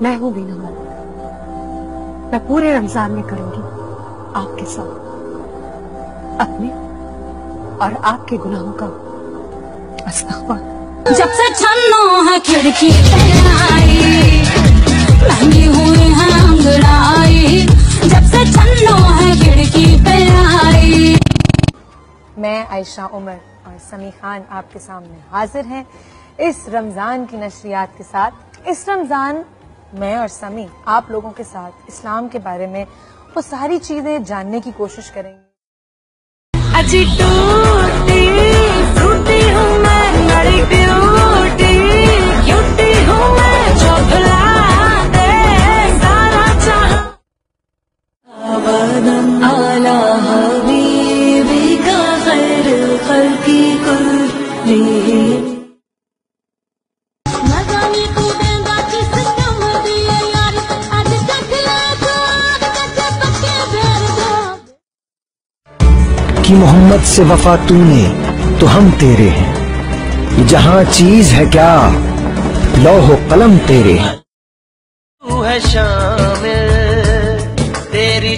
मैं हूं बीना मलिक। मैं पूरे रमजान में करूंगी आपके साथ अपने और आपके गुनाहों का इस्तग़फ़ार। जब से छन्नो है खिड़की पे आई, महंगी हुई है अंगड़ाई। जब से छन्नो है खिड़की पे आई। मैं आयशा उमर और समी खान आपके सामने हाजिर हैं इस रमजान की नशरियात के साथ। इस रमजान मैं और समी आप लोगों के साथ इस्लाम के बारे में वो सारी चीजें जानने की कोशिश करेंगे। अजी टूटी टूटी हूँ मैं, बड़ी ब्यूटी क्यूटी हूँ मैं, जो भुला दे सारा जहां। आला हबीबी का खैर खल्की कुल्ली। कि मोहम्मद से वफा तूने तो हम तेरे हैं, ये जहां चीज है क्या लौहो कलम तेरे हैं। तू है शामिल तेरी